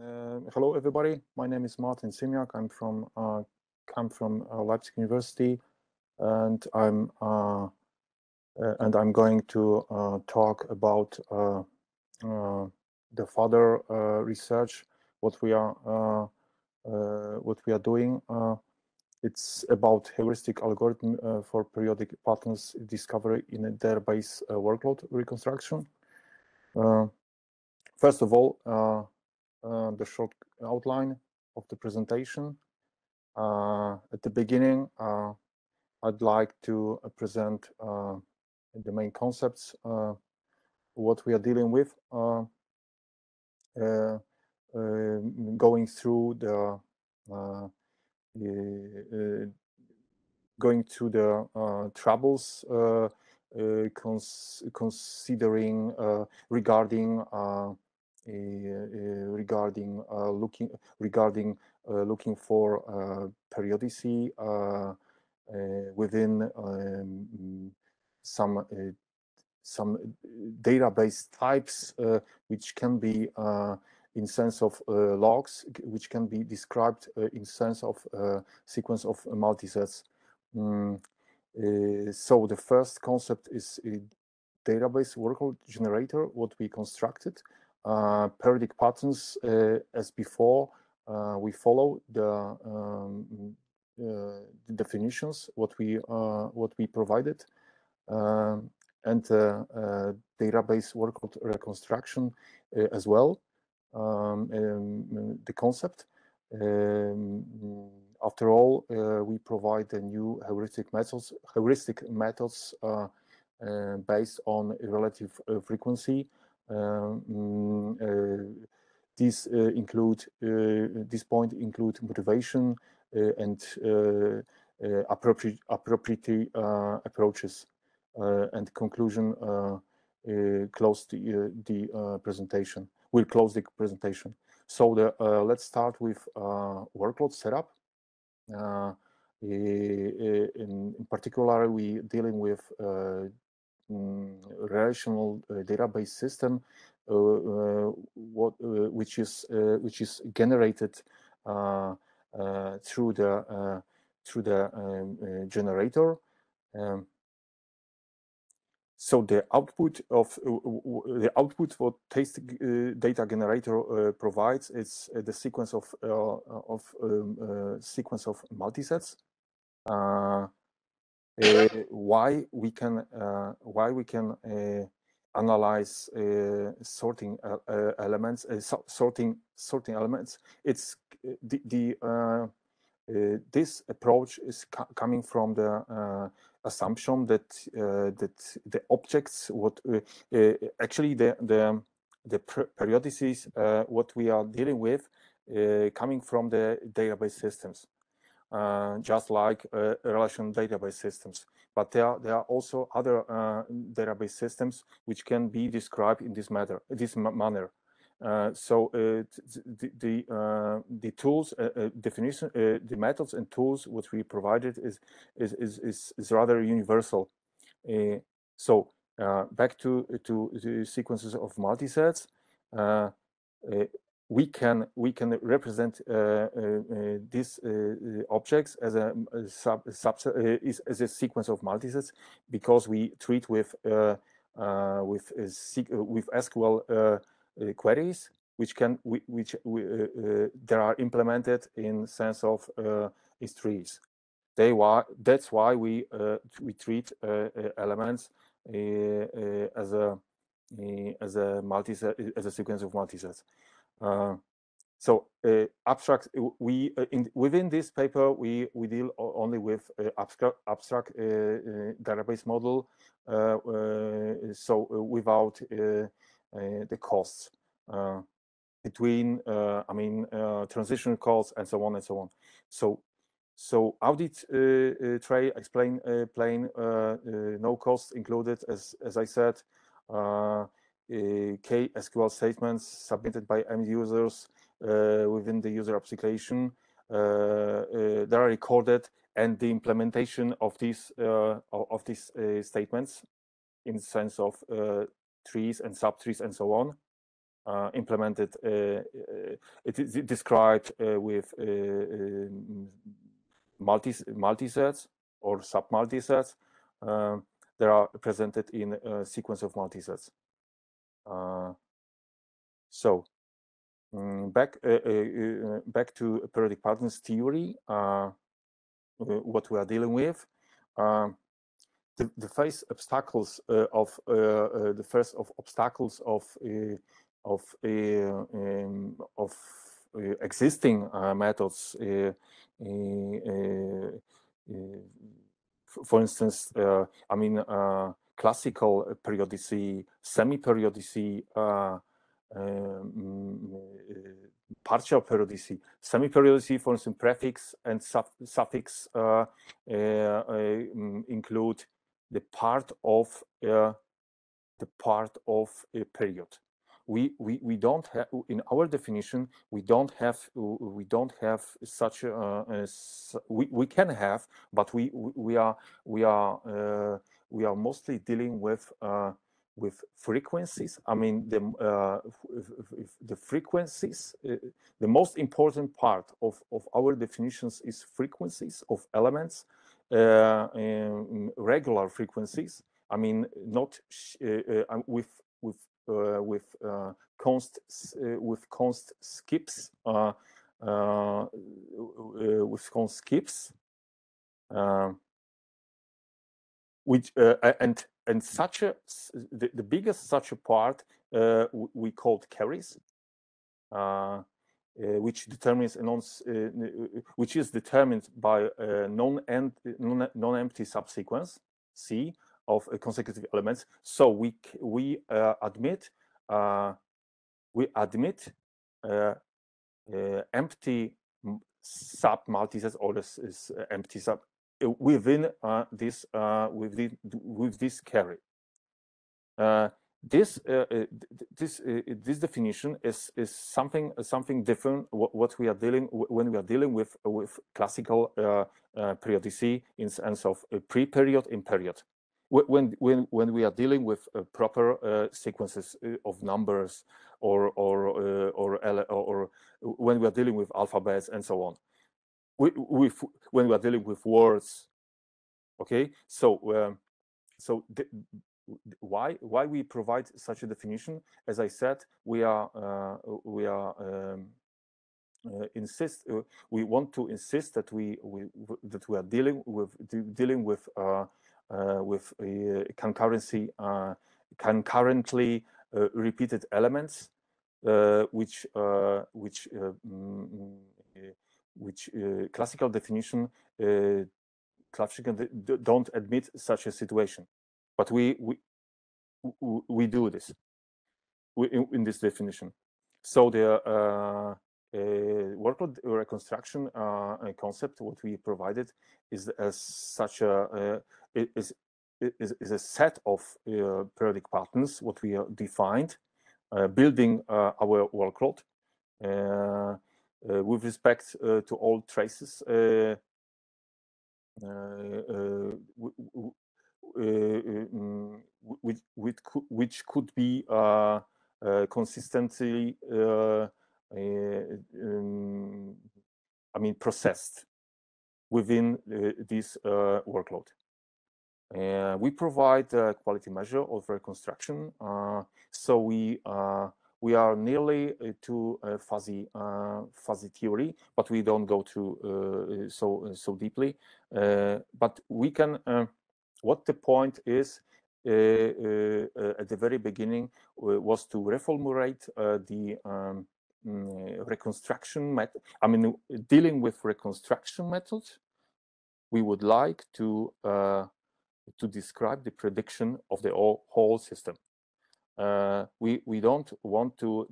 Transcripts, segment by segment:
Hello, everybody. My name is Marcin Zimniak. I'm from Leipzig University, and I'm going to talk about the further research what we are doing. It's about heuristic algorithm for periodic patterns discovery in a database workload reconstruction. First of all, the short outline of the presentation. At the beginning, I'd like to present the main concepts, what we are dealing with, going through the troubles considering regarding looking for periodicity within some database types, which can be in sense of logs, which can be described in sense of sequence of multisets. So the first concept is a database workload generator, what we constructed. Periodic patterns, as before, we follow the definitions what we provided, and database workload reconstruction as well. The concept. After all, we provide the new heuristic methods based on relative frequency. These point include motivation and appropriate approaches, and conclusion close the presentation. We'll close the presentation. So let's start with workload setup. In particular, we dealing with relational database system, which is generated through the generator. So the output what data generator provides is the sequence of multisets. Why we can analyze sorting elements, sorting elements. It's this approach is coming from the assumption that the objects actually the periodicities what we are dealing with coming from the database systems, just like relational database systems. But there are also other database systems which can be described in this manner. So the tools, definition, the methods and tools which we provided is rather universal. So back to the sequences of multisets. We can represent these objects as a sequence of multisets, because we treat with SQL queries, which they are implemented in sense of trees. That's why we treat elements as a multiset, as a sequence of multisets. So abstract. Within this paper we deal only with abstract database model. So without the costs between transition costs and so on and so on. So audit tray explain plain no costs included, as I said. K SQL statements submitted by end users within the user application. They are recorded, and the implementation of these statements in sense of trees and subtrees and so on implemented. It is described with multisets or sub-multisets. They are presented in a sequence of multisets. So back to periodic patterns theory. What we are dealing with. The first obstacles of existing methods. For instance, I mean, classical periodicity, semi-periodicity, partial periodicity, semi-periodicity, for instance, prefix and suffix include the part of a period. We don't have, in our definition, we don't have such a we can have, but we are mostly dealing with frequencies. I mean, the frequencies. The most important part of our definitions is frequencies of elements, regular frequencies. I mean, not with const skips, which and such a the biggest such a part we called carries, which determines which is determined by a non-empty subsequence C of consecutive elements. So we admit empty sub multisets, or this empty sub within this with this carry. This definition is something different. What we are dealing when we are dealing with classical periodicity in sense of pre-period in period. When we are dealing with proper sequences of numbers, or when we are dealing with alphabets and so on, when we are dealing with words, okay. So why we provide such a definition? As I said, we want to insist that we are dealing with concurrently repeated elements, which classical definition don't admit such a situation, but we do this in this definition. So the workload reconstruction concept, what we provided, is as such a is a set of periodic patterns, what we defined, building our workload with respect to all traces, which could be consistently I mean, processed within this workload. We provide a quality measure of reconstruction, so we are nearly to fuzzy theory, but we don't go to so deeply. But we can. What the point is at the very beginning was to reformulate the reconstruction method. I mean, dealing with reconstruction methods, we would like to describe the prediction of the whole system. We don't want to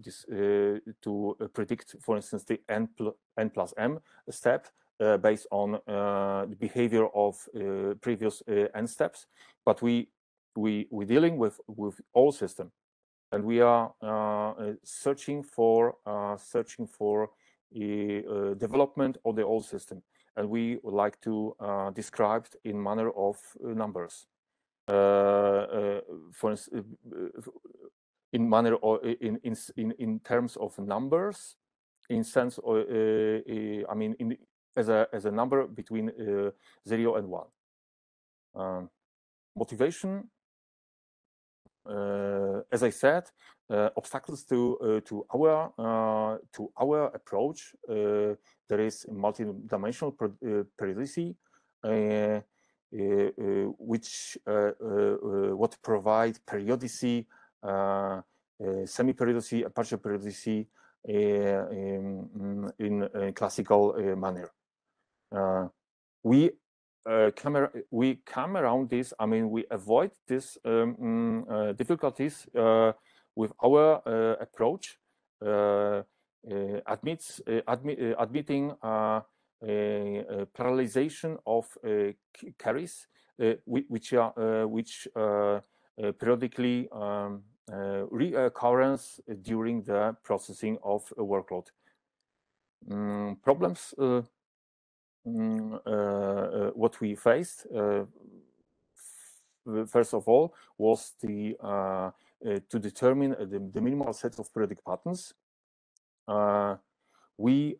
predict, for instance, the n plus m step based on the behavior of previous n steps, but we dealing with all system, and we are searching for development of the whole system, and we would like to describe it in manner of numbers. For instance, in manner or in terms of numbers, in sense or I mean as a number between 0 and 1. Motivation, as I said, obstacles to our approach. There is multi-dimensional periodicity, which what provide periodicity, semi-periodicity, and partial periodicity in classical manner. We come around this. I mean, we avoid these difficulties with our approach, admitting parallelization of carries, which periodically reoccurrence during the processing of a workload. Problems. What we faced, first of all, was to determine the minimal set of periodic patterns. We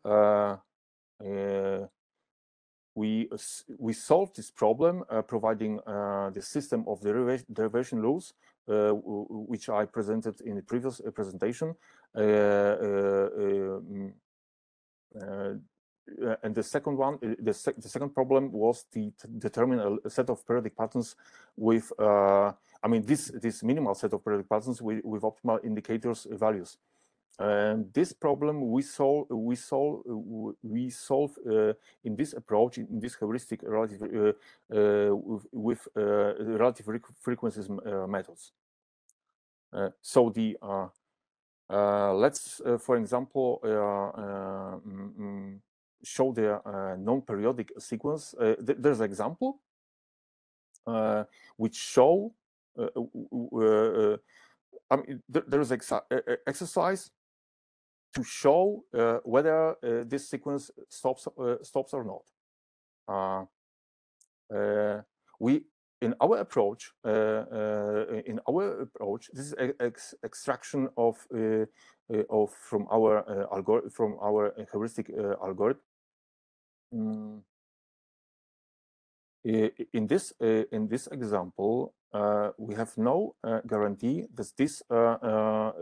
solved this problem providing the system of derivation rules, which I presented in the previous presentation. And the second one, the second problem was to determine a set of periodic patterns with, I mean, this minimal set of periodic patterns with optimal indicators values. And this problem we solve in this approach, in this heuristic relative with relative frequencies methods. So the let's, for example, show the non-periodic sequence. There's an example which show. I mean, there's an exercise to show whether this sequence stops or not. We in our approach, this is extraction of from our algorithm, from our heuristic algorithm. In this example, we have no guarantee that this I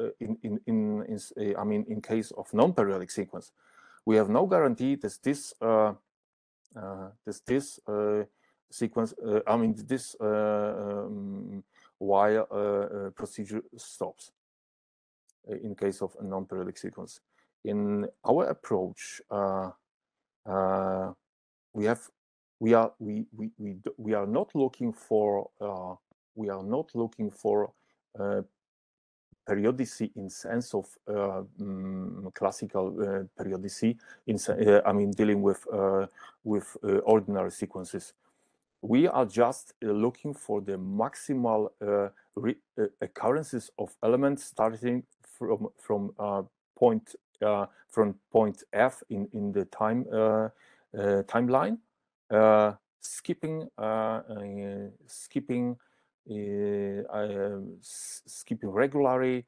mean, in case of non-periodic sequence, we have no guarantee that this sequence, I mean, this while procedure stops in case of a non-periodic sequence. In our approach, we are not looking for periodicity in sense of classical periodicity. I mean, dealing with ordinary sequences. We are just looking for the maximal occurrences of elements starting from point F in the timeline, skipping regularly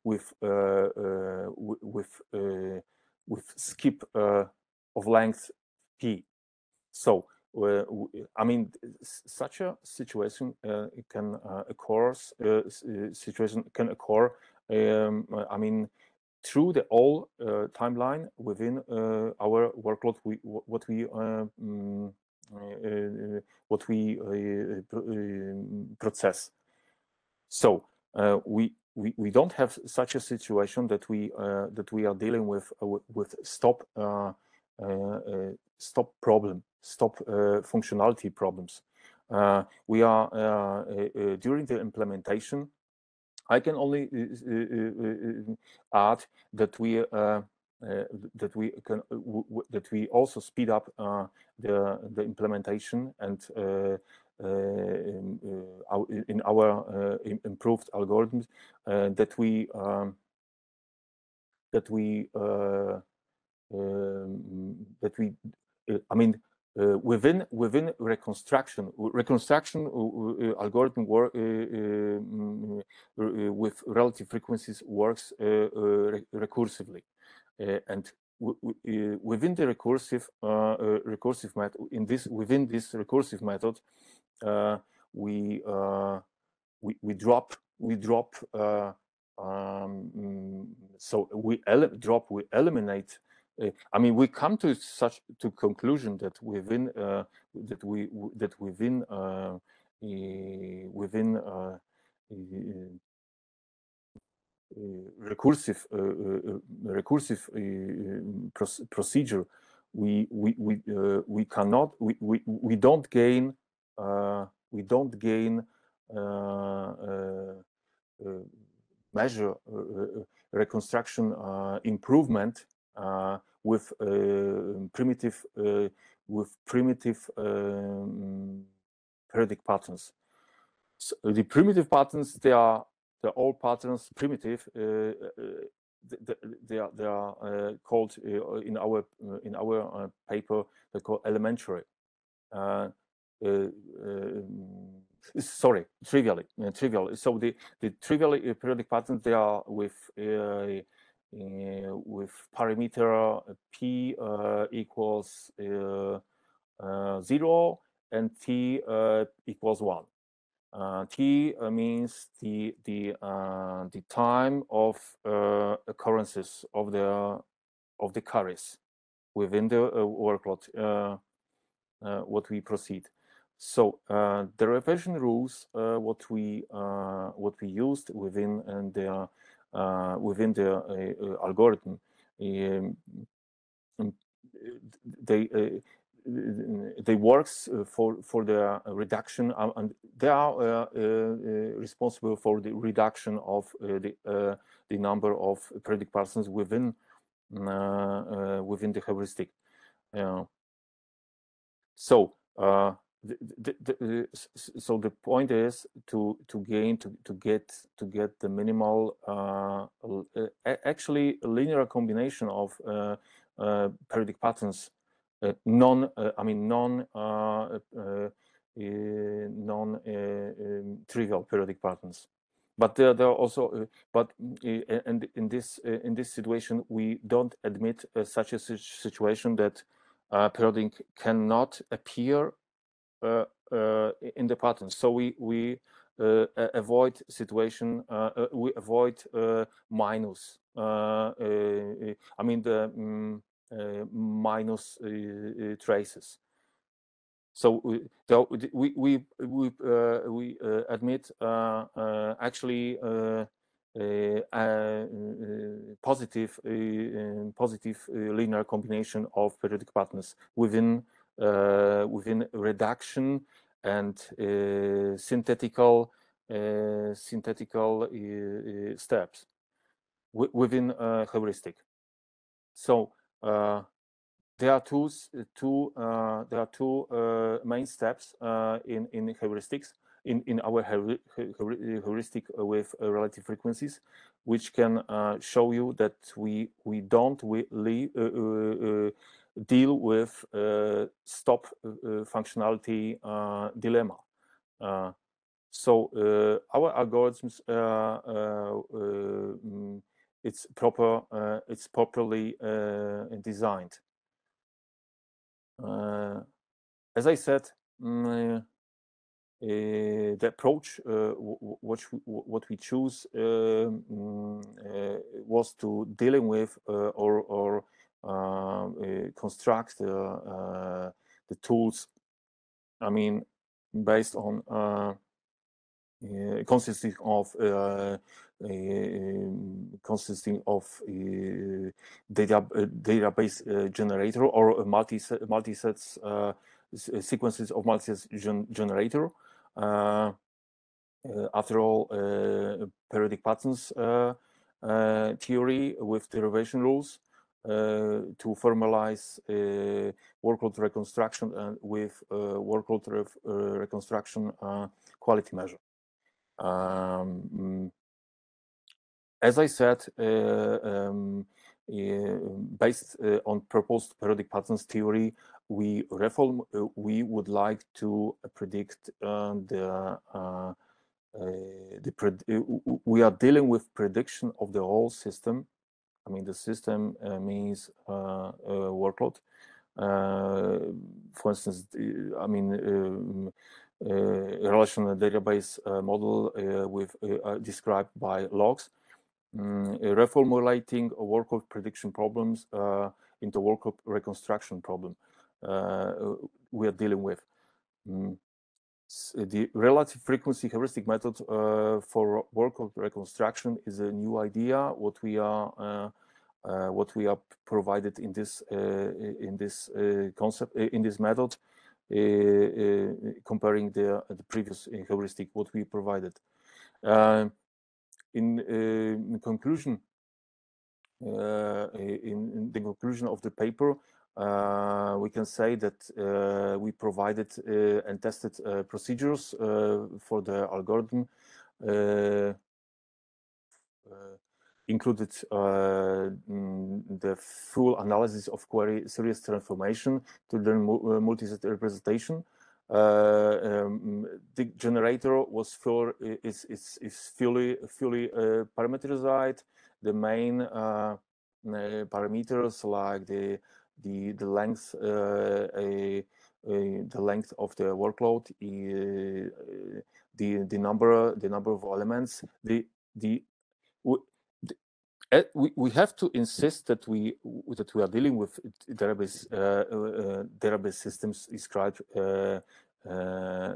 with skip of length p. So I mean, such a situation can occur. I mean, through the whole timeline within our workload, what we process. So we don't have such a situation that we are dealing with stop problem, stop functionality problems. We are during the implementation. I can only add that we also speed up the implementation and in our improved algorithms that we I mean, within reconstruction algorithm work with relative frequencies works recursively, and within the recursive method, within this recursive method, we drop so we eliminate. I mean, we come to such conclusion that within recursive procedure, we don't gain measure reconstruction improvement with primitive periodic patterns. So the primitive patterns, they're all patterns primitive. They are called in our paper, they're called elementary. Sorry, trivially. So the trivial periodic patterns, they are with parameter p equals 0 and t equals 1. T means the time of occurrences of the carries within the workload what we proceed. So derivation rules what we used within the algorithm, they works for the reduction, and they are responsible for the reduction of the number of periodic patterns within the heuristic. So so the point is to get the minimal actually linear combination of periodic patterns, non trivial periodic patterns, but there are also and in this situation we don't admit such a situation that periodic cannot appear in the pattern. So we avoid situation. We avoid minus. I mean the minus traces. So we admit actually positive linear combination of periodic patterns within reduction and synthetical steps within heuristic. So there are two main steps in heuristics in our heuristic with relative frequencies, which can show you that we don't deal with stop functionality dilemma. So our algorithms it's properly designed. As I said, the approach what we choose was to dealing with or construct the tools. I mean, based on consisting of database generator or multi-sets sequences of multi-sets generator. After all, periodic patterns theory with derivation rules to formalize workload reconstruction and with workload reconstruction quality measure. As I said, based on proposed periodic patterns theory, we would like to predict we are dealing with prediction of the whole system. I mean, the system means workload. For instance, I mean, relational database model with described by logs, reformulating workload prediction problems into workload reconstruction problem we are dealing with. The relative frequency heuristic method for workload reconstruction is a new idea. What we are provided in this concept in this method, comparing the previous heuristic what we provided. In conclusion, in the conclusion of the paper, we can say that we provided and tested procedures for the algorithm, included the full analysis of query series transformation to the multi-set representation. The generator was is fully parameterized. The main parameters like the length of the workload, the number of elements. We have to insist that we are dealing with database systems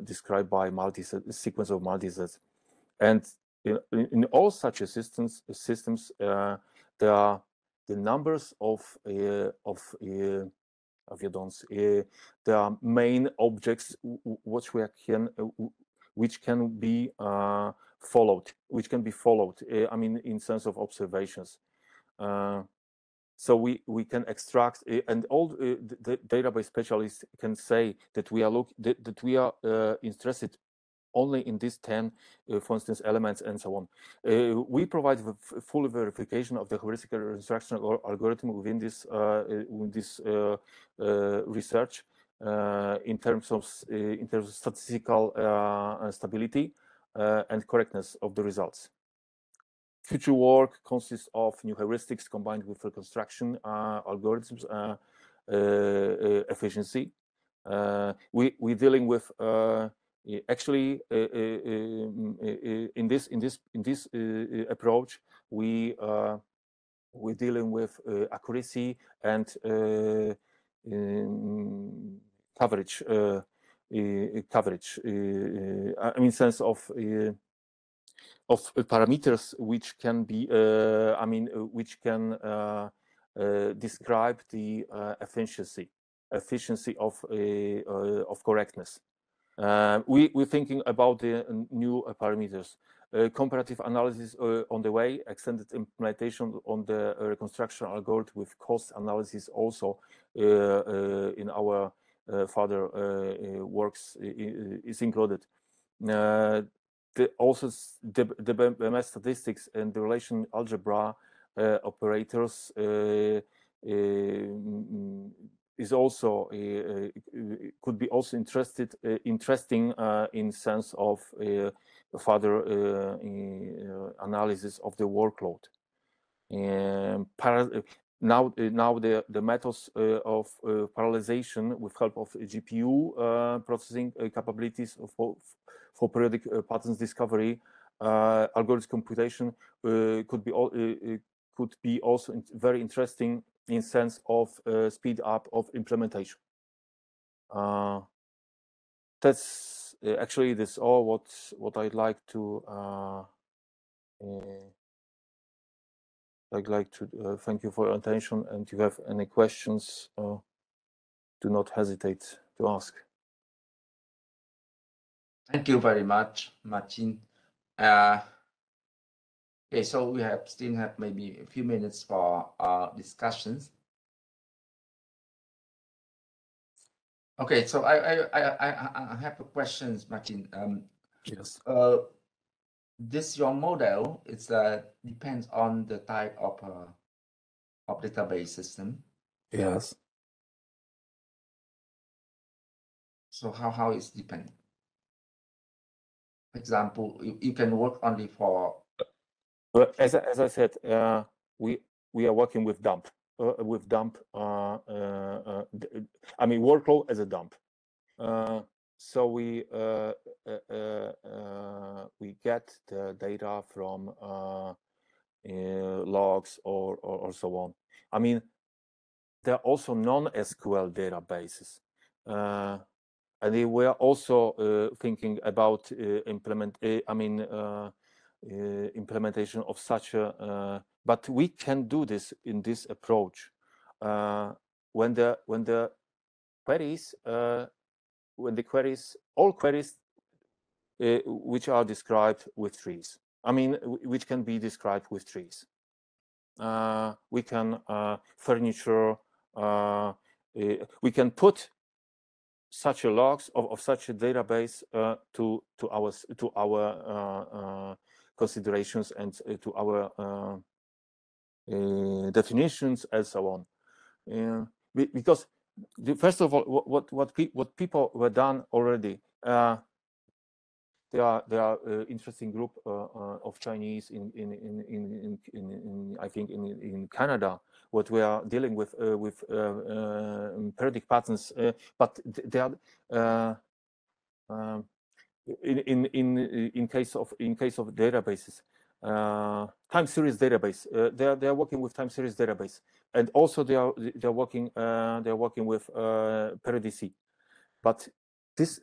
described by sequence of multisets, and in all such systems there are the numbers of there are main objects which can be followed. I mean, in sense of observations. So we can extract, and all the database specialists can say that we are interested only in these 10, for instance, elements and so on. We provide full verification of the heuristic reconstruction algorithm within this research in terms of statistical stability and correctness of the results. Future work consists of new heuristics combined with reconstruction algorithms, efficiency. We're dealing with actually in this approach we're dealing with accuracy and coverage. I mean, sense of parameters which can be which can describe the efficiency of correctness. We're thinking about the new parameters. Comparative analysis on the way, extended implementation on the reconstruction algorithm with cost analysis also in our further works is included. Also the BMS statistics and the relation algebra operators is also could be also interesting in sense of further analysis of the workload. Now the methods of parallelization with help of GPU processing capabilities for periodic patterns discovery, algorithm computation could be also very interesting in sense of speed up of implementation. That's actually this all what I'd like to thank you for your attention, and if you have any questions, do not hesitate to ask. Thank you very much, Marcin. Okay, so we still have maybe a few minutes for discussions. Okay, so I have a question, Marcin. Yes. This your model is depends on the type of database system. Yes. So how is depend? For example, you can work only for. As I said, we are working with dump. I mean workload as a dump. So we get the data from logs or so on. I mean, there are also non-SQL databases, and we are also thinking about implementation of such a. But we can do this in this approach when the queries all queries which are described with trees. I mean, which can be described with trees. We can furniture. We can put such a logs of such a database to our considerations and to our definitions and so on. Because first of all, what people were done already. There are interesting group of Chinese in I think in Canada. What we are dealing with periodic patterns, but they are in case of databases, time series database. They are working with time series database, and also they are working with periodicy, but this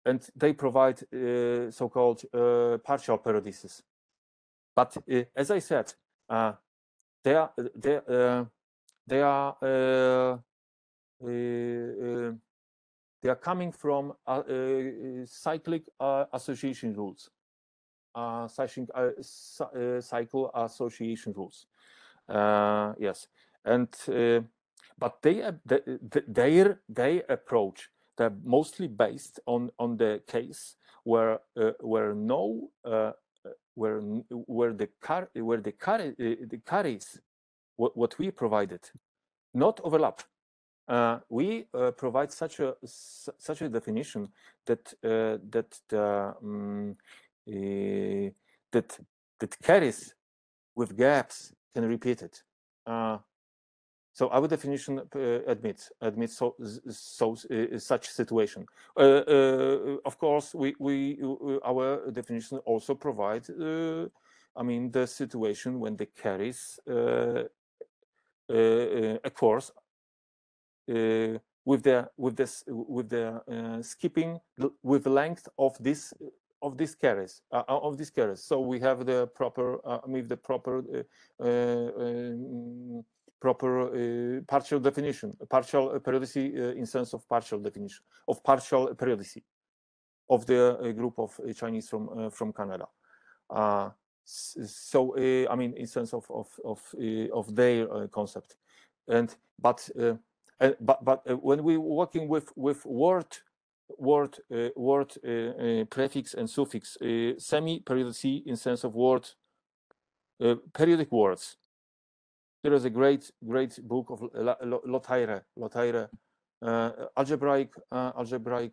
and they provide so-called partial periodices. But as I said, they are coming from cyclic association rules, cycle association rules. Yes, and but their approach, they're mostly based on the case where the carries what we provided not overlap. We provide such a definition that that carries with gaps can repeat it. So our definition admits such situation. Of course, our definition also provides. I mean, the situation when the carries occurs with the skipping with the length of these carries So we have the proper partial definition, partial periodicity in sense of partial definition of partial periodicity of the group of Chinese from Canada. So I mean, in sense of their concept, but when we working with word prefix and suffix, semi-periodicity in sense of word periodic words. There is a great book of Lotaire, algebraic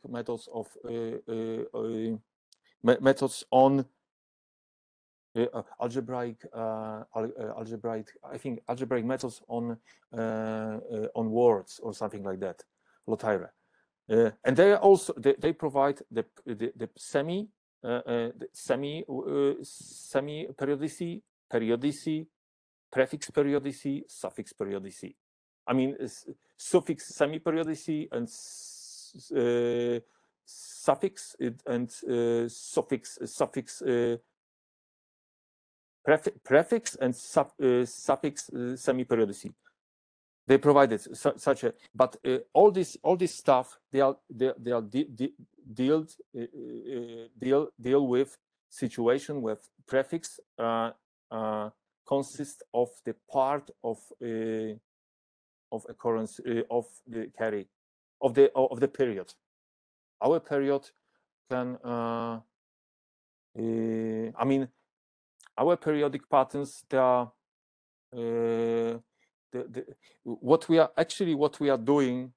methods of methods on algebraic methods on words or something like that, Lotaire, and they also they provide the semi periodicity, prefix periodicity, suffix periodicity. I mean, suffix semi-periodicity and suffix and suffix prefix and suffix semi-periodicity. They provided such a, but all this stuff they deal with situation with prefix consists of the part of occurrence of the carry of the period. Our period can I mean, our periodic patterns, they are what we are doing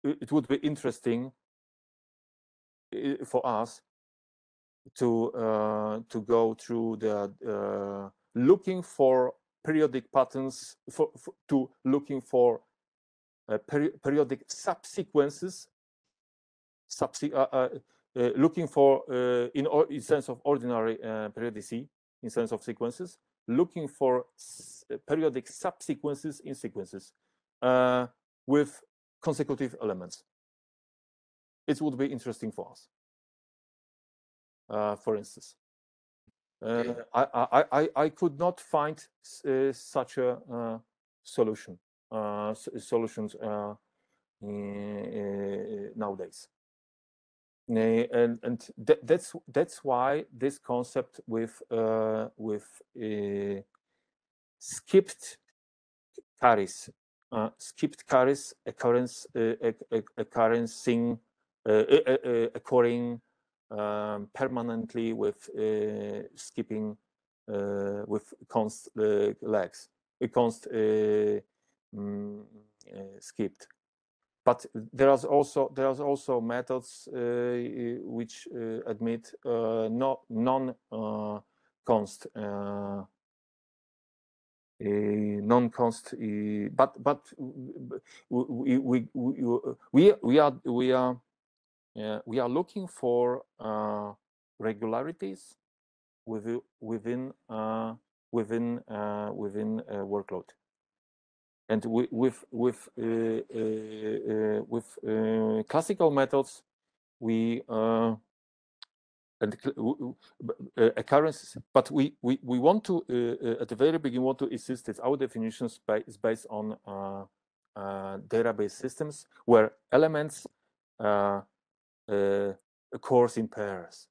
it would be interesting for us to go through the looking for periodic patterns, to looking for periodic subsequences, looking for in sense of ordinary periodicity, in sense of sequences, looking for periodic subsequences in sequences with consecutive elements. It would be interesting for us. For instance, I could not find such a solution. Solutions nowadays, and that's why this concept with skipped carries, occurring permanently with skipping with const legs, const skipped. But there are also methods which admit non-const non-const, but we are looking for regularities within workload, and with classical methods we and occurrences, but we want to at the very beginning want to insist that our definition is based on database systems where elements occurs in pairs.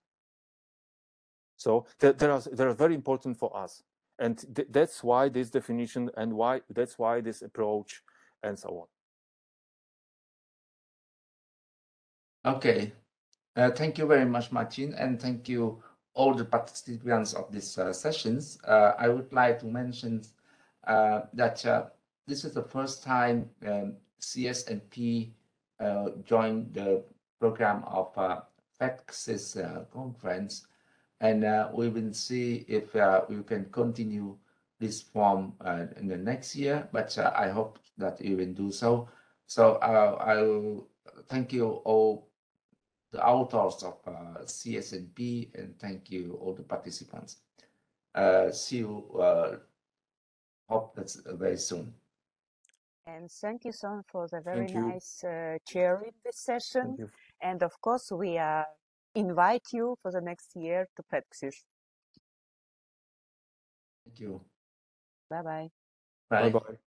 So they are very important for us, and that's why this definition and that's why this approach and so on. Okay. Thank you very much, Marcin, and thank you all the participants of these sessions. I would like to mention that this is the first time CS&P joined the program of FECSIS conference, and we will see if we can continue this form in the next year, but I hope that you will do so. So I'll thank you all, the authors of CS&P, and thank you all the participants. See you, hope that's very soon. And thank you, Son, for the very nice chairing this session. And of course, we invite you for the next year to FECSIS. Thank you. Bye-bye. Bye. Bye-bye.